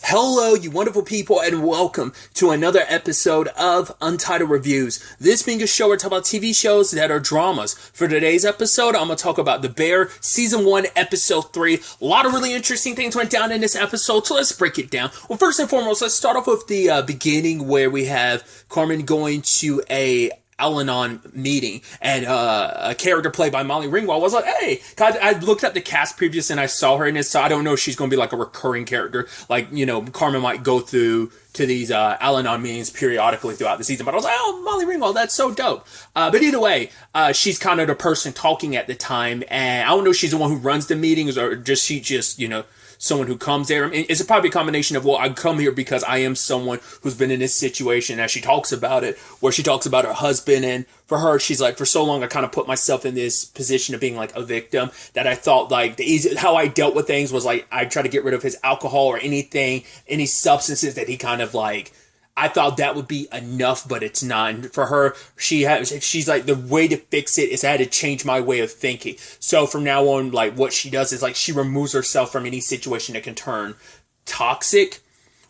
Hello, you wonderful people, and welcome to another episode of Untitled Reviews. This being a show where I talk about TV shows that are dramas. For today's episode, I'm going to talk about The Bear, Season 1, Episode 3. A lot of really interesting things went down in this episode, so let's break it down. Well, first and foremost, let's start off with the beginning where we have Carmen going to a Al-Anon meeting, and a character played by Molly Ringwald was like, hey, I looked up the cast previous and I saw her in this, so I don't know if she's going to be like a recurring character, like, you know, Carmen might go through to these Al-Anon meetings periodically throughout the season, but I was like, oh, Molly Ringwald, that's so dope. But either way, she's kind of the person talking at the time, and I don't know if she's the one who runs the meetings, or she just, you know, someone who comes there. I mean, it's probably a combination of, well, I come here because I am someone who's been in this situation, as she talks about it, where she talks about her husband, and for her, she's like, for so long, I kind of put myself in this position of being like a victim, that I thought like how I dealt with things was like, I try to get rid of his alcohol or anything, any substances that he kind of like, I thought that would be enough, but it's not. And for her, she's like, the way to fix it is I had to change my way of thinking. So from now on, like, what she does is like, she removes herself from any situation that can turn toxic,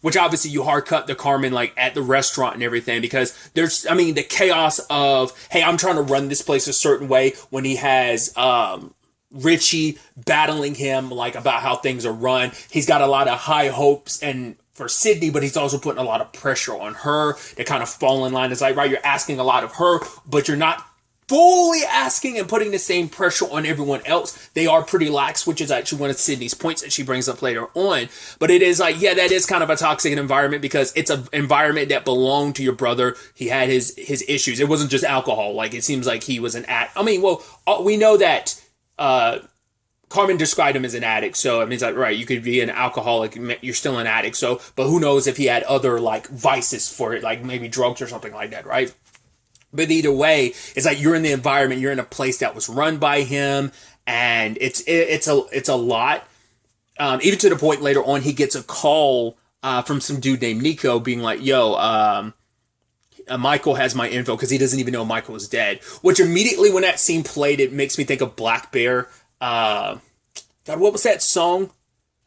which obviously you hard cut the Carmen, like, at the restaurant and everything, because there's, I mean, the chaos of, hey, I'm trying to run this place a certain way, when he has, Richie battling him, like, about how things are run. He's got a lot of high hopes and for Sydney, but he's also putting a lot of pressure on her to kind of fall in line. It's like, right, you're asking a lot of her, but you're not fully asking and putting the same pressure on everyone else. They are pretty lax, which is actually one of Sydney's points that she brings up later on. But it is like, yeah, that is kind of a toxic environment, because it's an environment that belonged to your brother. He had his issues. It wasn't just alcohol. Like, it seems like he was an addict. I mean, well, we know that Carmen described him as an addict, so it means like, right, you could be an alcoholic, you're still an addict, so, but who knows if he had other, like, vices for it, like maybe drugs or something like that, right? But either way, it's like, you're in the environment, you're in a place that was run by him, and it's a lot, even to the point later on, he gets a call, from some dude named Nico, being like, yo, Michael has my info, because he doesn't even know Michael is dead, which immediately when that scene played, it makes me think of Black Bear. God, what was that song?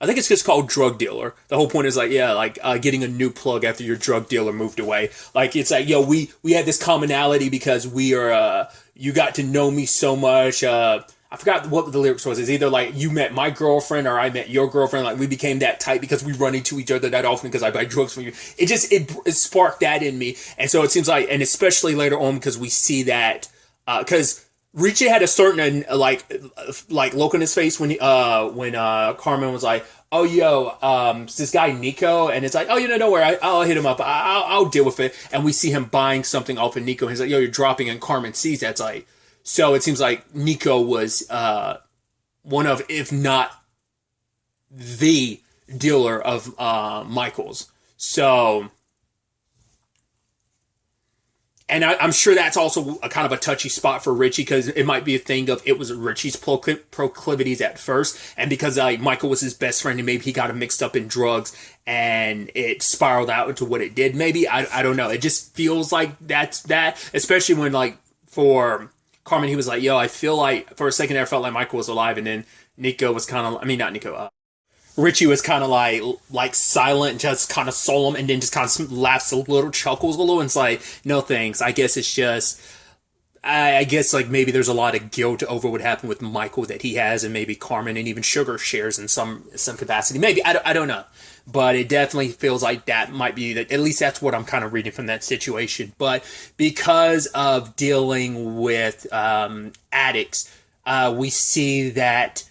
I think it's just called Drug Dealer. The whole point is like, yeah, like, getting a new plug after your drug dealer moved away. Like, it's like, yo, we had this commonality because we are, you got to know me so much. I forgot what the lyrics was. It's either like, you met my girlfriend or I met your girlfriend. Like, we became that tight because we run into each other that often because I buy drugs from you. It sparked that in me. And so it seems like, and especially later on, because we see that, because Richie had a certain like look on his face when Carmen was like, oh, yo, it's this guy Nico, and it's like, oh, you know, don't worry, I'll hit him up, I'll deal with it. And we see him buying something off of Nico, and he's like, yo, you're dropping, and Carmen sees that's like, so it seems like Nico was one of, if not the dealer of Michael's. So, and I'm sure that's also a kind of a touchy spot for Richie, because it might be a thing of, it was Richie's proclivities at first, and because like Michael was his best friend, and maybe he got him mixed up in drugs, and it spiraled out into what it did. Maybe, I don't know. It just feels like that's that, especially when, like, for Carmen, he was like, yo, I feel like, for a second there, I felt like Michael was alive, and then Nico was kind of, I mean, not Nico, Richie was kind of like silent, just kind of solemn, and then just kind of laughs a little, chuckles a little, and it's like, no thanks. I guess it's just, I guess like maybe there's a lot of guilt over what happened with Michael that he has, and maybe Carmen and even Sugar shares in some capacity. Maybe, I don't know. But it definitely feels like that might be, that at least that's what I'm kind of reading from that situation. But because of dealing with addicts, we see that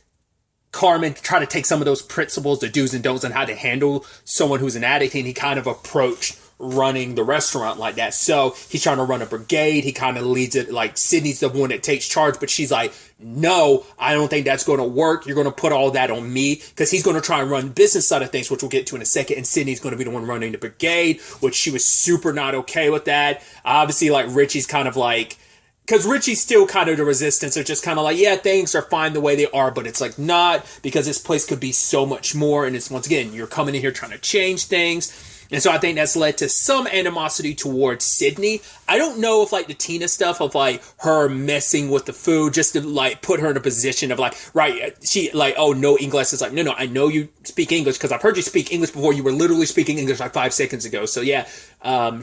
Carmen try to take some of those principles, the do's and don'ts, on how to handle someone who's an addict, and he kind of approached running the restaurant like that. So he's trying to run a brigade. He kind of leads it, like Sydney's the one that takes charge, but she's like, no, I don't think that's going to work. You're going to put all that on me, because he's going to try and run the business side of things, which we'll get to in a second. And Sydney's going to be the one running the brigade, which she was super not okay with that. Obviously, like, Richie's kind of like, because Richie's still kind of the resistance, or just kind of like, yeah, things are fine the way they are, but it's like not, because this place could be so much more. And it's, once again, you're coming in here trying to change things. And so I think that's led to some animosity towards Sydney. I don't know if like the Tina stuff of like her messing with the food just to like put her in a position of like, right, she like, oh, no English. It's like, no, I know you speak English because I've heard you speak English before. You were literally speaking English like 5 seconds ago. So yeah,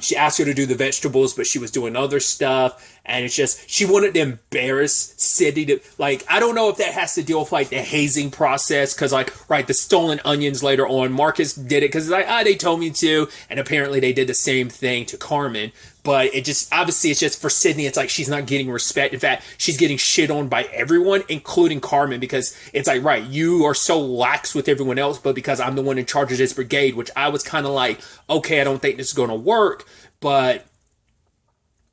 she asked her to do the vegetables, but she was doing other stuff. And it's just, she wanted to embarrass Sydney to, like, I don't know if that has to deal with, like, the hazing process, because, like, right, the stolen onions later on, Marcus did it, because, like, they told me to, and apparently they did the same thing to Carmen, but it just, obviously, it's just, for Sydney, it's like, she's not getting respect. In fact, she's getting shit on by everyone, including Carmen, because it's like, right, you are so lax with everyone else, but because I'm the one in charge of this brigade, which I was kind of like, okay, I don't think this is going to work, but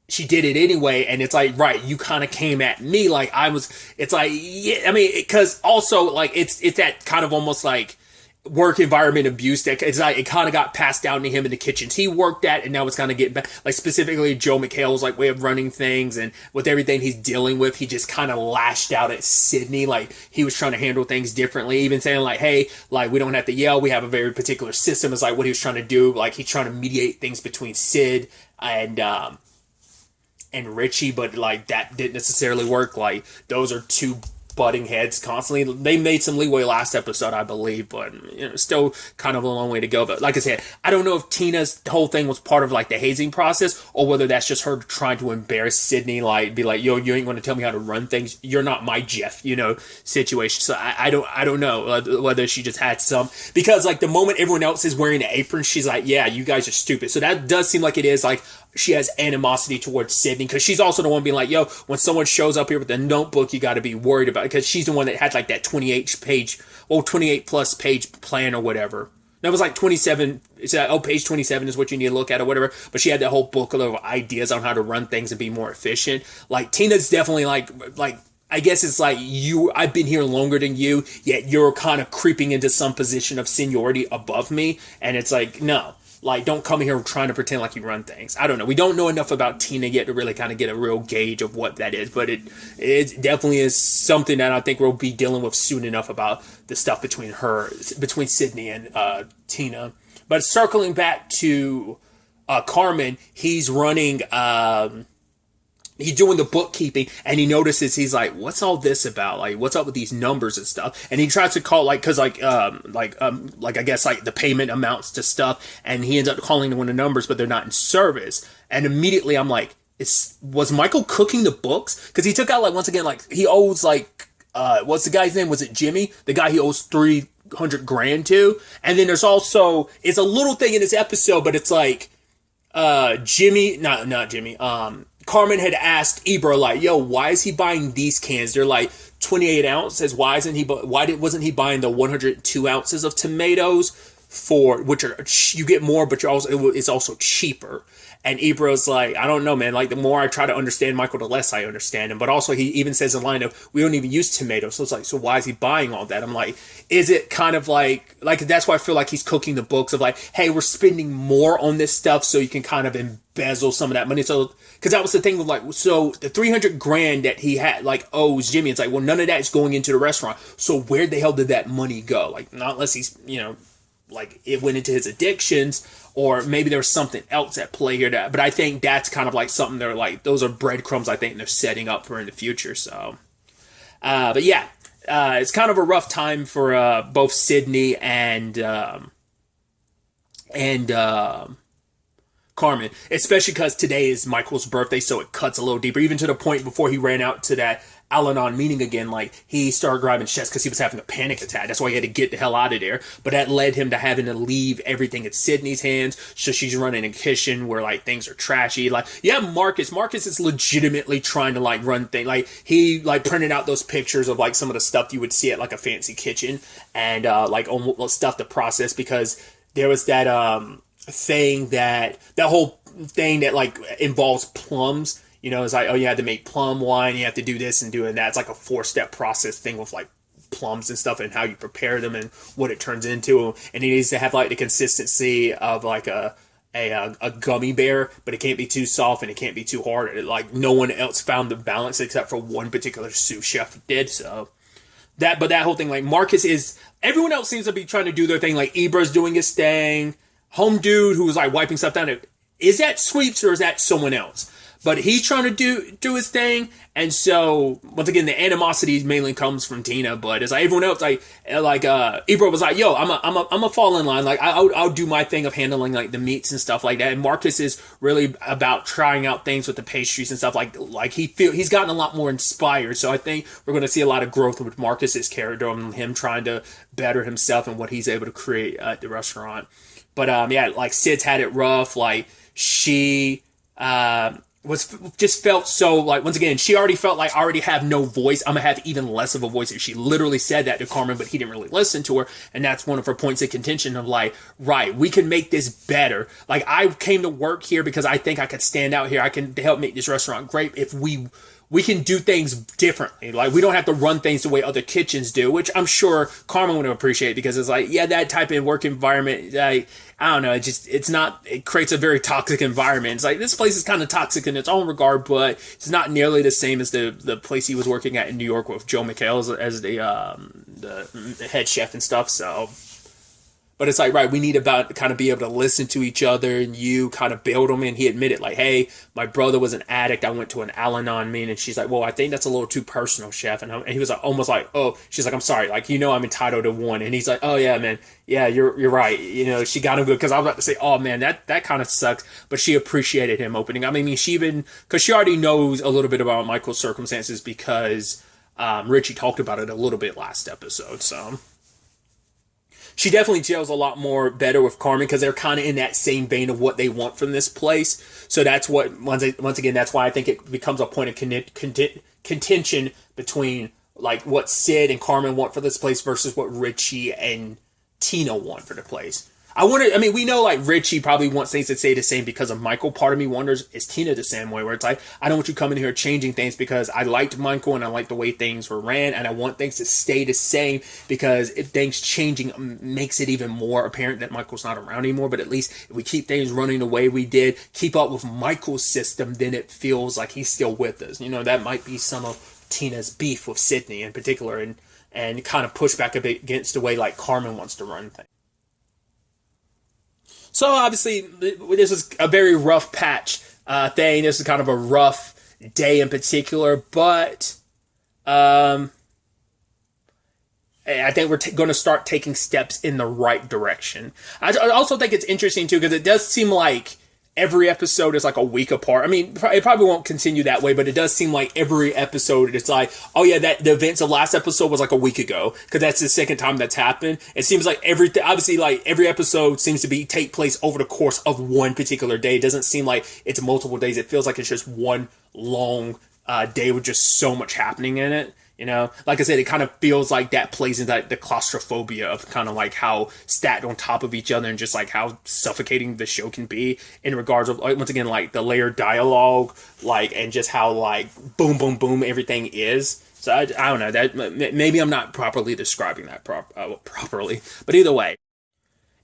she did it anyway, and it's like, right, you kind of came at me like I was, it's like, yeah, I mean, because also, like, it's that kind of almost like work environment abuse that it's like, it kind of got passed down to him in the kitchens he worked at, and now it's kind of getting back, like, specifically Joe McHale's, like, way of running things, and with everything he's dealing with, he just kind of lashed out at Sydney, like, he was trying to handle things differently, even saying, like, hey, like, we don't have to yell, we have a very particular system, is like what he was trying to do, like, he's trying to mediate things between Sid and Richie, but like that didn't necessarily work. Like, those are two butting heads constantly. They made some leeway last episode, I believe, but you know, still kind of a long way to go. But like I said, I don't know if Tina's whole thing was part of like the hazing process, or whether that's just her trying to embarrass Sydney, like be like, yo, you ain't going to tell me how to run things. You're not my Jeff, you know, situation. So I don't know whether she just had some, because like the moment everyone else is wearing an apron, she's like, yeah, you guys are stupid. So that does seem like it is like she has animosity towards Sydney, because she's also the one being like, yo, when someone shows up here with a notebook, you got to be worried about it, because she's the one that had like that 28 plus page plan or whatever. That was like 27. It's like, oh, page 27 is what you need to look at or whatever. But she had that whole booklet of ideas on how to run things and be more efficient. Like, Tina's definitely like, I guess it's like, I've been here longer than you, yet you're kind of creeping into some position of seniority above me. And it's like, no. Like, don't come here trying to pretend like you run things. I don't know. We don't know enough about Tina yet to really kind of get a real gauge of what that is. But it definitely is something that I think we'll be dealing with soon enough about the stuff between Sydney and Tina. But circling back to Carmen, he's running... he's doing the bookkeeping, and he notices, he's like, what's all this about? Like, what's up with these numbers and stuff? And he tries to call, like, cause I guess like the payment amounts to stuff, and he ends up calling one of the numbers, but they're not in service. And immediately I'm like, was Michael cooking the books? Cause he took out, like, once again, like, he owes like, what's the guy's name? Was it Jimmy? The guy he owes $300,000 to? And then there's also, it's a little thing in this episode, but it's like, not Jimmy, Carmen had asked Ibra, like, yo, why is he buying these cans? They're like 28 ounces. Why wasn't he buying the 102 ounces of tomatoes for, which are, you get more, but it's also cheaper. And Ibra's like, I don't know, man. Like, the more I try to understand Michael, the less I understand him. But also, he even says in line of, we don't even use tomatoes. So it's like, so why is he buying all that? I'm like, is it kind of like that's why I feel like he's cooking the books of like, hey, we're spending more on this stuff so you can kind of embezzle some of that money. So, because that was the thing with like, so the $300,000 that he had, like, owes Jimmy, it's like, well, none of that is going into the restaurant. So where the hell did that money go? Like, not unless he's, you know, like it went into his addictions, or maybe there's something else at play here. But I think that's kind of like something they're like, those are breadcrumbs I think they're setting up for in the future. So, but yeah, it's kind of a rough time for both Sydney and Carmen, especially because today is Michael's birthday, so it cuts a little deeper, even to the point before he ran out to that Al-Anon meeting again, like, he started grabbing chest because he was having a panic attack. That's why he had to get the hell out of there. But that led him to having to leave everything in Sydney's hands. So she's running a kitchen where, like, things are trashy. Like, yeah, Marcus is legitimately trying to, like, run things. Like, he, like, printed out those pictures of, like, some of the stuff you would see at, like, a fancy kitchen. And, like, almost stuff to process, because there was that, that whole thing that, like, involves plums. You know, it's like, oh, you had to make plum wine, you have to do this and doing that. It's like a 4-step process thing with like plums and stuff, and how you prepare them and what it turns into. And it needs to have like the consistency of like a gummy bear, but it can't be too soft and it can't be too hard. Like, no one else found the balance except for one particular sous chef did. So that whole thing, like, Marcus is, everyone else seems to be trying to do their thing. Like, Ibra's doing his thing. home dude who was like wiping stuff down. Is that Sweeps or is that someone else? But he's trying to do his thing, and so once again, the animosity mainly comes from Tina. But it's like everyone else, Ebro was like, "Yo, I'm a fall in line. Like I'll do my thing of handling like the meats and stuff like that." And Marcus is really about trying out things with the pastries and stuff like he's gotten a lot more inspired. So I think we're going to see a lot of growth with Marcus's character and him trying to better himself and what he's able to create at the restaurant. But yeah, like Sid's had it rough. Like she felt so like, once again, she already felt like I already have no voice. I'm gonna have even less of a voice. She literally said that to Carmen, but he didn't really listen to her. And that's one of her points of contention of like, right, we can make this better. Like I came to work here because I think I could stand out here. I can help make this restaurant great if we can do things differently. Like, we don't have to run things the way other kitchens do, which I'm sure Carmen would appreciate because it's like, yeah, that type of work environment, I don't know, it creates a very toxic environment. It's like, this place is kind of toxic in its own regard, but it's not nearly the same as the place he was working at in New York with Joe McHale as the head chef and stuff, so... But it's like, right, we need to kind of be able to listen to each other and you kind of build them in. He admitted like, hey, my brother was an addict. I went to an Al-Anon meeting. And she's like, well, I think that's a little too personal, chef. And he was like, almost like, oh, she's like, I'm sorry. Like, I'm entitled to one. And he's like, oh, yeah, man. Yeah, you're right. She got him good. Because I was about to say, oh, man, that kind of sucks. But she appreciated him opening. I mean, because she already knows a little bit about Michael's circumstances because Richie talked about it a little bit last episode. So... she definitely gels a lot more better with Carmen because they're kind of in that same vein of what they want from this place. So that's what, once again, that's why I think it becomes a point of contention between like what Sid and Carmen want for this place versus what Richie and Tina want for the place. We know like Richie probably wants things to stay the same because of Michael. Part of me wonders, is Tina the same way? Where it's like, I don't want you coming here changing things because I liked Michael and I liked the way things were ran and I want things to stay the same because if things changing makes it even more apparent that Michael's not around anymore. But at least if we keep things running the way we did, keep up with Michael's system, then it feels like he's still with us. That might be some of Tina's beef with Sydney in particular and kind of push back a bit against the way like Carmen wants to run things. So obviously, this was a very rough patch thing. This is kind of a rough day in particular, but I think we're going to start taking steps in the right direction. I also think it's interesting too because it does seem like every episode is like a week apart. I mean, it probably won't continue that way, but it does seem like every episode, it's like, oh yeah, the events of last episode was like a week ago, because that's the second time that's happened. It seems like obviously, like every episode seems to take place over the course of one particular day. It doesn't seem like it's multiple days. It feels like it's just one long day with just so much happening in it. Like I said, it kind of feels like that plays into the claustrophobia of kind of like how stacked on top of each other and just like how suffocating the show can be in regards of, like, once again, like the layered dialogue, like, and just how like boom, boom, boom, everything is. So I don't know, that maybe I'm not properly describing that properly, but either way.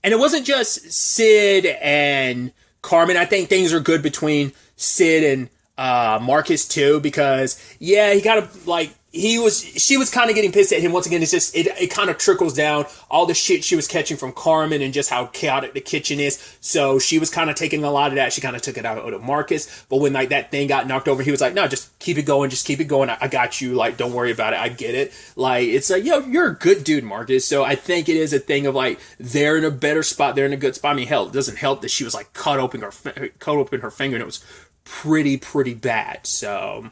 And it wasn't just Sid and Carmen. I think things are good between Sid and Marcus too, because yeah, he kind of like, she was kind of getting pissed at him. Once again, it's just, it kind of trickles down all the shit she was catching from Carmen and just how chaotic the kitchen is. So she was kind of taking a lot of that. She kind of took it out of Marcus. But when like that thing got knocked over, he was like, no, just keep it going. Just keep it going. I got you. Like, don't worry about it. I get it. Like, it's like, yo, you're a good dude, Marcus. So I think it is a thing of like, they're in a better spot. They're in a good spot. I mean, hell, it doesn't help that she was like cut open her finger and it was pretty bad. So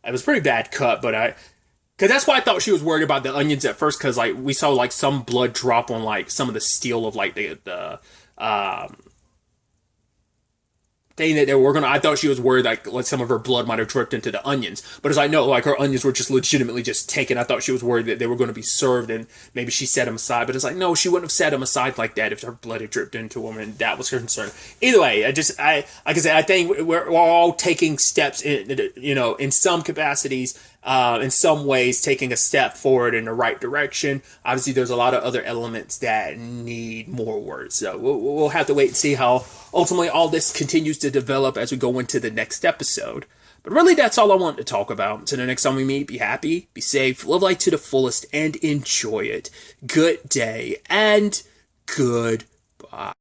it was a pretty bad cut, but because that's why I thought she was worried about the onions at first, because like we saw like some blood drop on like some of the steel of like the thing that they were working on. I thought she was worried like some of her blood might have dripped into the onions, but as I know, like her onions were just legitimately just taken. I thought she was worried that they were going to be served and maybe she set them aside, but it's like, no, she wouldn't have set them aside like that if her blood had dripped into them, and that was her concern. Either way, like I said, I think we're all taking steps in some capacities, in some ways taking a step forward in the right direction. Obviously there's a lot of other elements that need more work, so we'll have to wait and see how ultimately all this continues to develop as we go into the next episode. But really, that's all I want to talk about. Until the next time we meet, be happy, be safe, live life to the fullest, and enjoy it. Good day and goodbye.